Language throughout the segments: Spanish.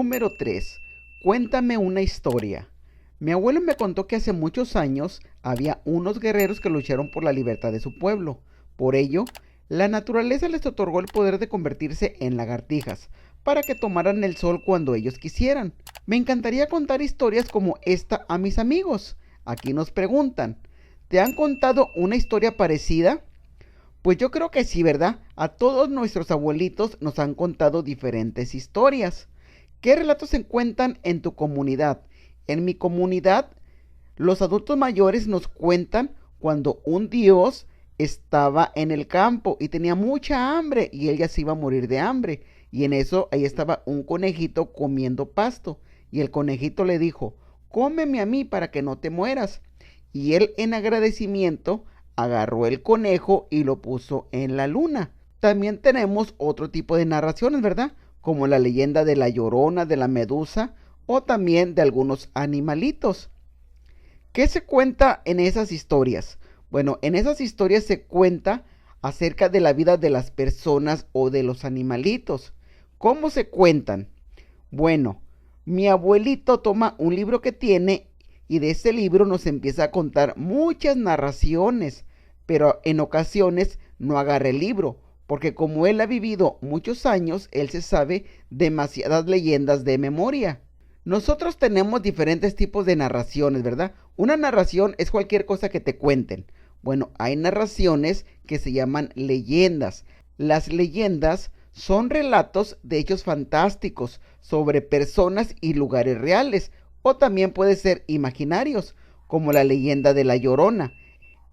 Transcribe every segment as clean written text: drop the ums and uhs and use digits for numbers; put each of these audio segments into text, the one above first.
Número 3. Cuéntame una historia. Mi abuelo me contó que hace muchos años había unos guerreros que lucharon por la libertad de su pueblo. Por ello, la naturaleza les otorgó el poder de convertirse en lagartijas, para que tomaran el sol cuando ellos quisieran. Me encantaría contar historias como esta a mis amigos. Aquí nos preguntan, ¿te han contado una historia parecida? Pues yo creo que sí, ¿verdad? A todos nuestros abuelitos nos han contado diferentes historias. ¿Qué relatos se cuentan en tu comunidad? En mi comunidad, los adultos mayores nos cuentan cuando un dios estaba en el campo y tenía mucha hambre y él ya se iba a morir de hambre. Y en eso ahí estaba un conejito comiendo pasto. Y el conejito le dijo, cómeme a mí para que no te mueras. Y él en agradecimiento agarró el conejo y lo puso en la luna. También tenemos otro tipo de narraciones, ¿verdad? Como la leyenda de la Llorona, de la Medusa o también de algunos animalitos. ¿Qué se cuenta en esas historias? Bueno, en esas historias se cuenta acerca de la vida de las personas o de los animalitos. ¿Cómo se cuentan? Bueno, mi abuelito toma un libro que tiene y de ese libro nos empieza a contar muchas narraciones, pero en ocasiones no agarra el libro, porque como él ha vivido muchos años, él se sabe demasiadas leyendas de memoria. Nosotros tenemos diferentes tipos de narraciones, ¿verdad? Una narración es cualquier cosa que te cuenten. Bueno, hay narraciones que se llaman leyendas. Las leyendas son relatos de hechos fantásticos sobre personas y lugares reales, o también puede ser imaginarios, como la leyenda de la Llorona.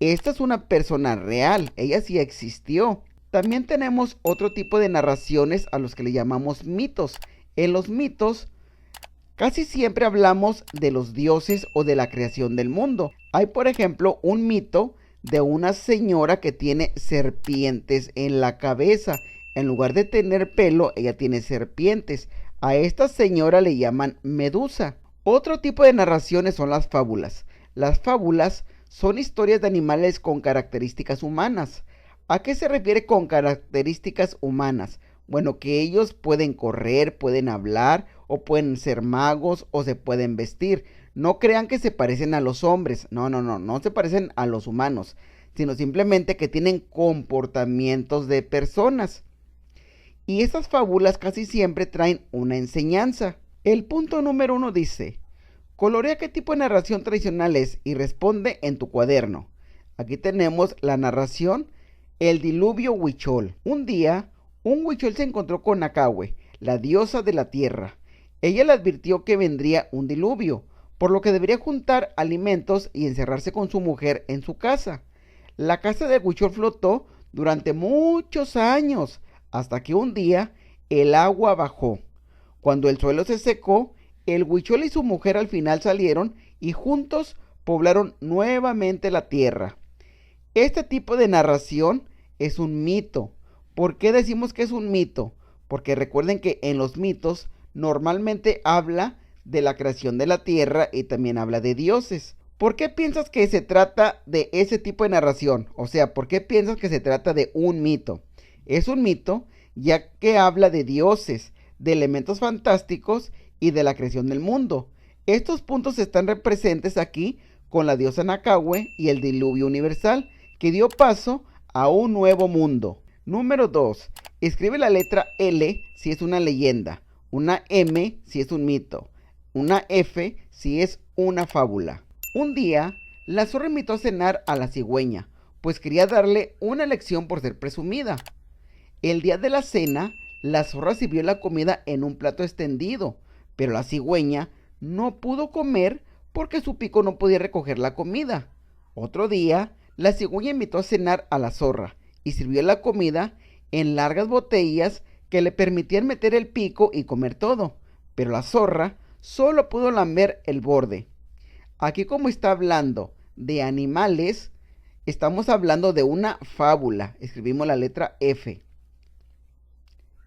Esta es una persona real, ella sí existió. También tenemos otro tipo de narraciones a los que le llamamos mitos. En los mitos casi siempre hablamos de los dioses o de la creación del mundo. Hay, por ejemplo, un mito de una señora que tiene serpientes en la cabeza. En lugar de tener pelo, ella tiene serpientes. A esta señora le llaman Medusa. Otro tipo de narraciones son las fábulas. Las fábulas son historias de animales con características humanas. ¿A qué se refiere con características humanas? Bueno, que ellos pueden correr, pueden hablar, o pueden ser magos, o se pueden vestir. No crean que se parecen a los hombres. No se parecen a los humanos, sino simplemente que tienen comportamientos de personas. Y esas fábulas casi siempre traen una enseñanza. El punto número 1 dice, colorea qué tipo de narración tradicional es y responde en tu cuaderno. Aquí tenemos la narración El diluvio huichol. Un día, un huichol se encontró con Nacahue, la diosa de la tierra. Ella le advirtió que vendría un diluvio, por lo que debería juntar alimentos y encerrarse con su mujer en su casa. La casa del huichol flotó durante muchos años, hasta que un día el agua bajó. Cuando el suelo se secó, el huichol y su mujer al final salieron y juntos poblaron nuevamente la tierra. Este tipo de narración es un mito. ¿Por qué decimos que es un mito? Porque recuerden que en los mitos normalmente habla de la creación de la tierra y también habla de dioses. ¿Por qué piensas que se trata de ese tipo de narración? O sea, ¿por qué piensas que se trata de un mito? Es un mito ya que habla de dioses, de elementos fantásticos y de la creación del mundo. Estos puntos están presentes aquí con la diosa Nacahue y el diluvio universal, que dio paso a un nuevo mundo. Número 2. Escribe la letra L si es una leyenda, una M si es un mito, una F si es una fábula. Un día, la zorra invitó a cenar a la cigüeña, pues quería darle una lección por ser presumida. El día de la cena, la zorra sirvió la comida en un plato extendido, pero la cigüeña no pudo comer porque su pico no podía recoger la comida. Otro día, la cigüeña invitó a cenar a la zorra y sirvió la comida en largas botellas que le permitían meter el pico y comer todo, pero la zorra solo pudo lamber el borde. Aquí, como está hablando de animales, estamos hablando de una fábula. Escribimos la letra F.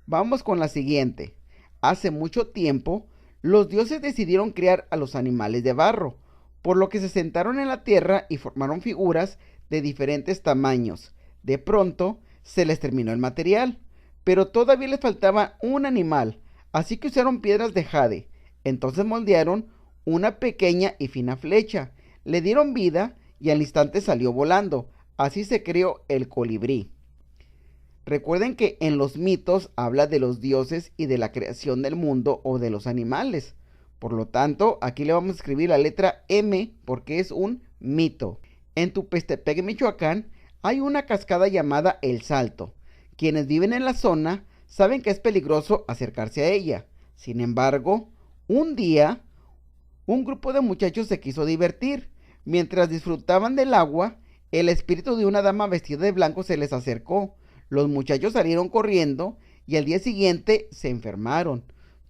Vamos con la siguiente. Hace mucho tiempo, los dioses decidieron crear a los animales de barro, por lo que se sentaron en la tierra y formaron figuras de diferentes tamaños. De pronto, se les terminó el material, pero todavía les faltaba un animal, Así que usaron piedras de jade. Entonces moldearon una pequeña y fina flecha, le dieron vida y al instante salió volando. Así se creó el colibrí. Recuerden que en los mitos habla de los dioses y de la creación del mundo o de los animales. Por lo tanto, aquí le vamos a escribir la letra M porque es un mito. En Tupestepec, Michoacán, hay una cascada llamada El Salto. Quienes viven en la zona saben que es peligroso acercarse a ella. Sin embargo, un día, un grupo de muchachos se quiso divertir. Mientras disfrutaban del agua, el espíritu de una dama vestida de blanco se les acercó. Los muchachos salieron corriendo y al día siguiente se enfermaron.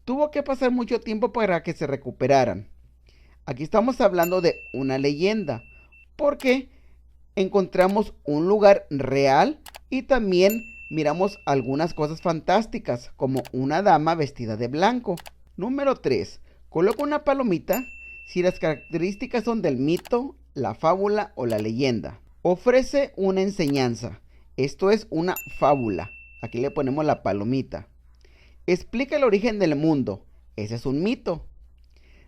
Tuvo que pasar mucho tiempo para que se recuperaran. Aquí estamos hablando de una leyenda, porque encontramos un lugar real y también miramos algunas cosas fantásticas, como una dama vestida de blanco. Número 3. Coloca una palomita si las características son del mito, la fábula o la leyenda. Ofrece una enseñanza. Esto es una fábula. Aquí le ponemos la palomita. Explica el origen del mundo. Ese es un mito.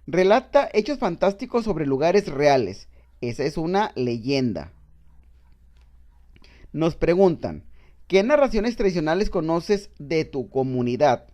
Relata hechos fantásticos sobre lugares reales. Esa es una leyenda. Nos preguntan, ¿qué narraciones tradicionales conoces de tu comunidad?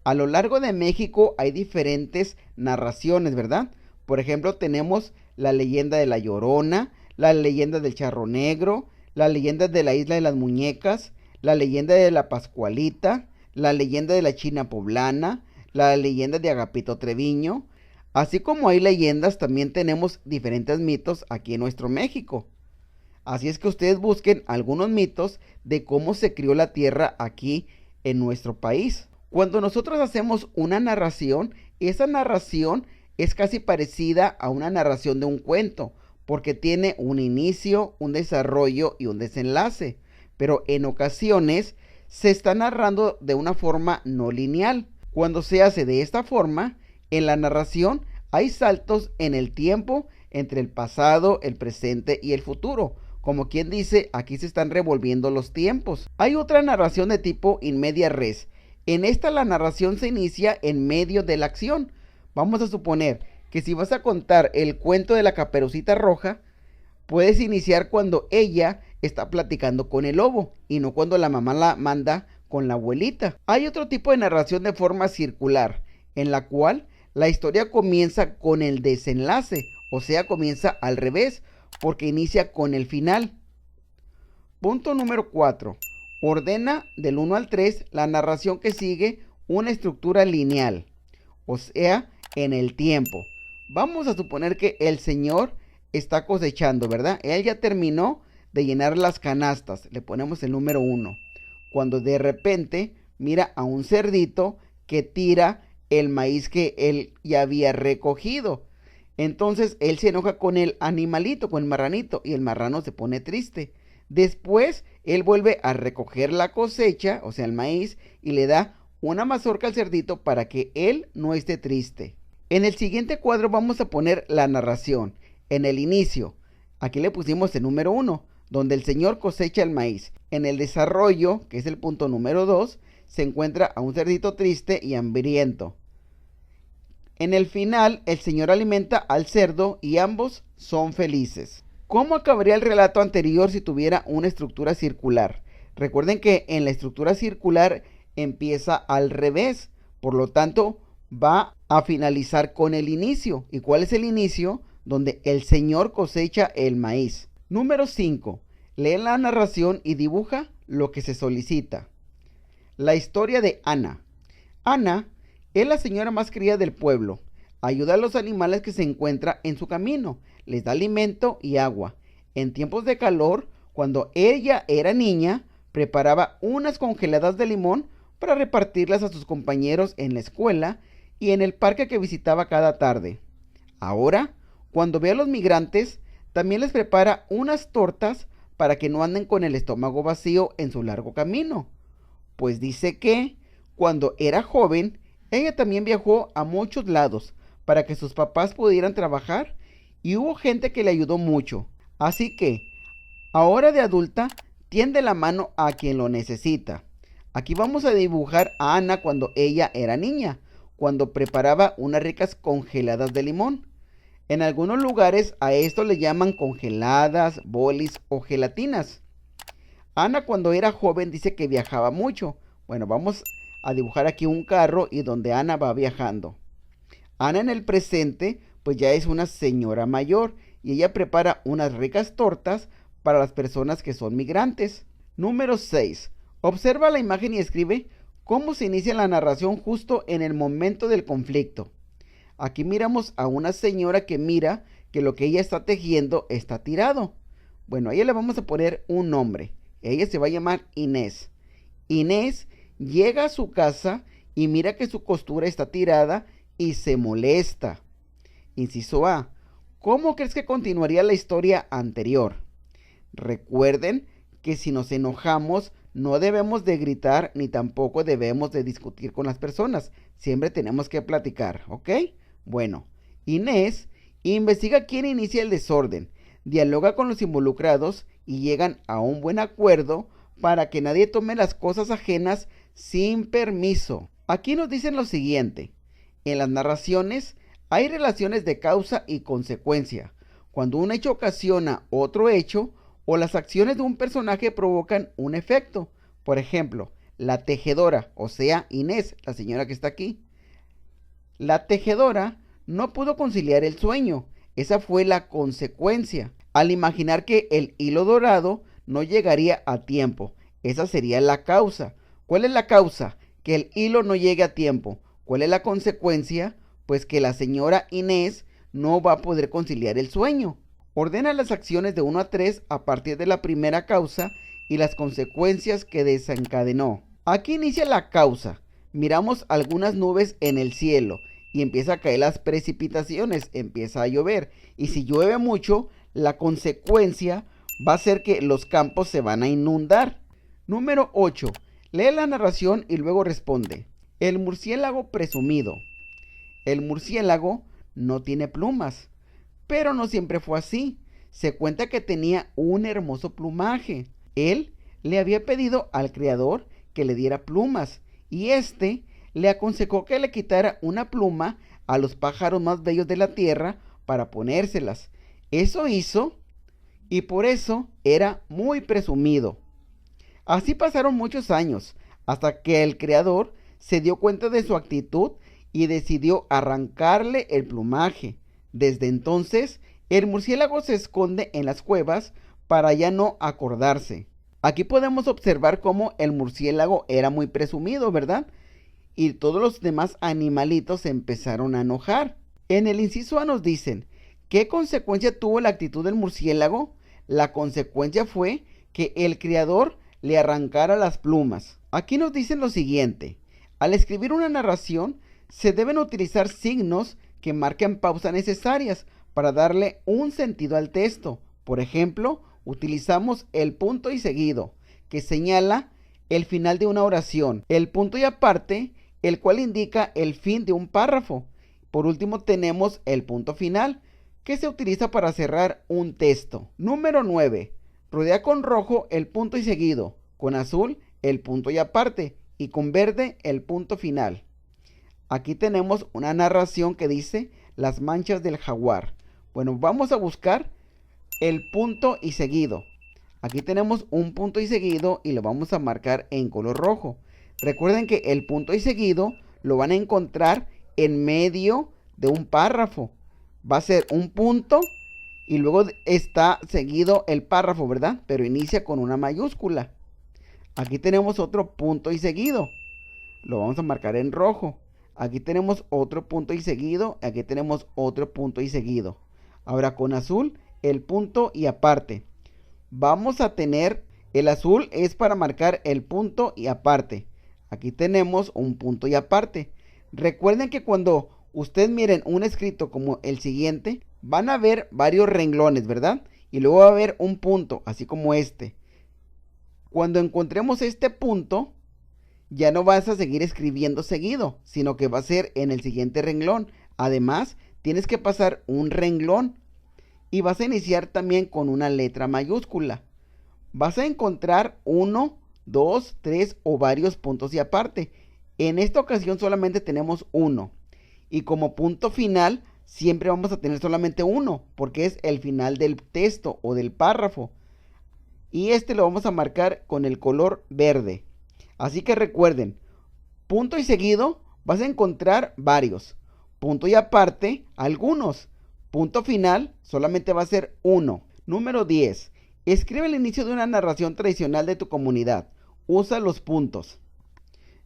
A lo largo de México hay diferentes narraciones, ¿verdad? Por ejemplo, tenemos la leyenda de la Llorona, la leyenda del Charro Negro, la leyenda de la Isla de las Muñecas, la leyenda de la Pascualita, la leyenda de la China Poblana, la leyenda de Agapito Treviño. Así como hay leyendas, también tenemos diferentes mitos aquí en nuestro México. Así es que ustedes busquen algunos mitos de cómo se crió la tierra aquí en nuestro país. Cuando nosotros hacemos una narración, esa narración es casi parecida a una narración de un cuento, porque tiene un inicio, un desarrollo y un desenlace. Pero en ocasiones se está narrando de una forma no lineal. Cuando se hace de esta forma, en la narración hay saltos en el tiempo entre el pasado, el presente y el futuro. Como quien dice, aquí se están revolviendo los tiempos. Hay otra narración de tipo in media res. En esta la narración se inicia en medio de la acción. Vamos a suponer que si vas a contar el cuento de la Caperucita Roja, puedes iniciar cuando ella está platicando con el lobo y no cuando la mamá la manda con la abuelita. Hay otro tipo de narración de forma circular, en la cual la historia comienza con el desenlace, o sea, comienza al revés, porque inicia con el final. Punto número 4. Ordena del 1 al 3 la narración que sigue una estructura lineal, o sea, en el tiempo. Vamos a suponer que el señor está cosechando, ¿verdad? Él ya terminó de llenar las canastas. Le ponemos el número 1. Cuando de repente mira a un cerdito que tira el maíz que él ya había recogido. Entonces él se enoja con el animalito, con el marranito, y el marrano se pone triste. Después él vuelve a recoger la cosecha, o sea el maíz, y le da una mazorca al cerdito para que él no esté triste. En el siguiente cuadro vamos a poner la narración. En el inicio, aquí le pusimos el número 1, donde el señor cosecha el maíz. En el desarrollo, que es el punto número 2, se encuentra a un cerdito triste y hambriento. En el final, el señor alimenta al cerdo y ambos son felices. ¿Cómo acabaría el relato anterior si tuviera una estructura circular? Recuerden que en la estructura circular empieza al revés, por lo tanto va a finalizar con el inicio. ¿Y cuál es el inicio? Donde el señor cosecha el maíz. Número 5. Lee la narración y dibuja lo que se solicita. La historia de Ana. Ana es la señora más querida del pueblo. Ayuda a los animales que se encuentran en su camino. Les da alimento y agua. En tiempos de calor, cuando ella era niña, preparaba unas congeladas de limón para repartirlas a sus compañeros en la escuela y en el parque que visitaba cada tarde. Ahora, cuando ve a los migrantes, también les prepara unas tortas para que no anden con el estómago vacío en su largo camino. Pues dice que, cuando era joven, ella también viajó a muchos lados para que sus papás pudieran trabajar y hubo gente que le ayudó mucho. Así que, ahora de adulta, tiende la mano a quien lo necesita. Aquí vamos a dibujar a Ana cuando ella era niña. cuando preparaba unas ricas congeladas de limón. En algunos lugares a esto le llaman congeladas, bolis o gelatinas. Ana cuando era joven dice que viajaba mucho. Bueno, vamos a dibujar aquí un carro y donde Ana va viajando. Ana en el presente pues ya es una señora mayor y ella prepara unas ricas tortas para las personas que son migrantes. Número 6. Observa la imagen y escribe cómo se inicia la narración justo en el momento del conflicto. Aquí miramos a una señora que mira que lo que ella está tejiendo está tirado. Bueno, a ella le vamos a poner un nombre. Ella se va a llamar Inés. Inés llega a su casa y mira que su costura está tirada y se molesta. Inciso A. ¿Cómo crees que continuaría la historia anterior? Recuerden que si nos enojamos no debemos de gritar ni tampoco debemos de discutir con las personas. Siempre tenemos que platicar, ¿ok? Bueno, Inés investiga quién inicia el desorden, dialoga con los involucrados y llegan a un buen acuerdo para que nadie tome las cosas ajenas sin permiso. Aquí nos dicen lo siguiente. En las narraciones hay relaciones de causa y consecuencia. Cuando un hecho ocasiona otro hecho o las acciones de un personaje provocan un efecto. Por ejemplo, la tejedora, o sea, Inés, la señora que está aquí. La tejedora no pudo conciliar el sueño. Esa fue la consecuencia. Al imaginar que el hilo dorado no llegaría a tiempo. Esa sería la causa. ¿Cuál es la causa? Que el hilo no llegue a tiempo. ¿Cuál es la consecuencia? Pues que la señora Inés no va a poder conciliar el sueño. Ordena las acciones de 1 a 3 a partir de la primera causa y las consecuencias que desencadenó. Aquí inicia la causa. Miramos algunas nubes en el cielo y empieza a caer las precipitaciones, empieza a llover. Y si llueve mucho, la consecuencia va a ser que los campos se van a inundar. Número 8. Lee la narración y luego responde. El murciélago presumido. El murciélago no tiene plumas, pero no siempre fue así. Se cuenta que tenía un hermoso plumaje. Él le había pedido al criador que le diera plumas y éste le aconsejó que le quitara una pluma a los pájaros más bellos de la tierra para ponérselas. Eso hizo y por eso era muy presumido. Así pasaron muchos años hasta que el criador se dio cuenta de su actitud y decidió arrancarle el plumaje. Desde entonces, el murciélago se esconde en las cuevas para ya no acordarse. Aquí podemos observar cómo el murciélago era muy presumido, ¿verdad? Y todos los demás animalitos se empezaron a enojar. En el inciso A nos dicen, ¿qué consecuencia tuvo la actitud del murciélago? La consecuencia fue que el criador le arrancara las plumas. Aquí nos dicen lo siguiente, al escribir una narración se deben utilizar signos que marquen pausas necesarias para darle un sentido al texto. Por ejemplo, utilizamos el punto y seguido, que señala el final de una oración. El punto y aparte, el cual indica el fin de un párrafo. Por último, tenemos el punto final, que se utiliza para cerrar un texto. Número 9. Rodea con rojo el punto y seguido, con azul el punto y aparte y con verde el punto final. Aquí tenemos una narración que dice las manchas del jaguar. Bueno, vamos a buscar el punto y seguido. Aquí tenemos un punto y seguido y lo vamos a marcar en color rojo. Recuerden que el punto y seguido lo van a encontrar en medio de un párrafo. Va a ser un punto y luego está seguido el párrafo, ¿verdad? Pero inicia con una mayúscula. Aquí tenemos otro punto y seguido. Lo vamos a marcar en rojo. Aquí tenemos otro punto y seguido. Aquí tenemos otro punto y seguido. Ahora con azul, el punto y aparte. Vamos a tener, el azul es para marcar el punto y aparte. Aquí tenemos un punto y aparte. Recuerden que cuando ustedes miren un escrito como el siguiente, van a ver varios renglones, ¿verdad? Y luego va a haber un punto, así como este. Cuando encontremos este punto, ya no vas a seguir escribiendo seguido, sino que va a ser en el siguiente renglón. Además, tienes que pasar un renglón y vas a iniciar también con una letra mayúscula. Vas a encontrar 1, 2, 3 o varios puntos y aparte. En esta ocasión solamente tenemos uno. Y como punto final, siempre vamos a tener solamente uno, porque es el final del texto o del párrafo. Y este lo vamos a marcar con el color verde. Así que recuerden, punto y seguido vas a encontrar varios. Punto y aparte, algunos. Punto final solamente va a ser uno. Número 10. Escribe el inicio de una narración tradicional de tu comunidad. Usa los puntos.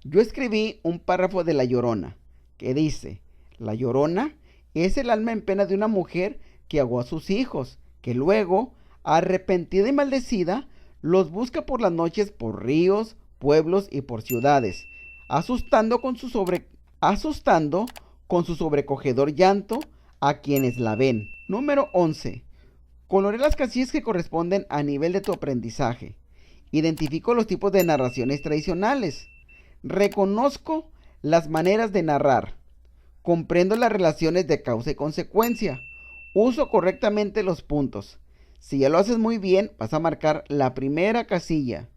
Yo escribí un párrafo de La Llorona, que dice: La Llorona es el alma en pena de una mujer que ahogó a sus hijos, que luego, arrepentida y maldecida, los busca por las noches por ríos, pueblos y por ciudades, asustando con su sobrecogedor llanto a quienes la ven. Número 11. Coloré las casillas que corresponden a nivel de tu aprendizaje. Identifico los tipos de narraciones tradicionales. Reconozco las maneras de narrar. Comprendo las relaciones de causa y consecuencia. Uso correctamente los puntos. Si ya lo haces muy bien, vas a marcar la primera casilla.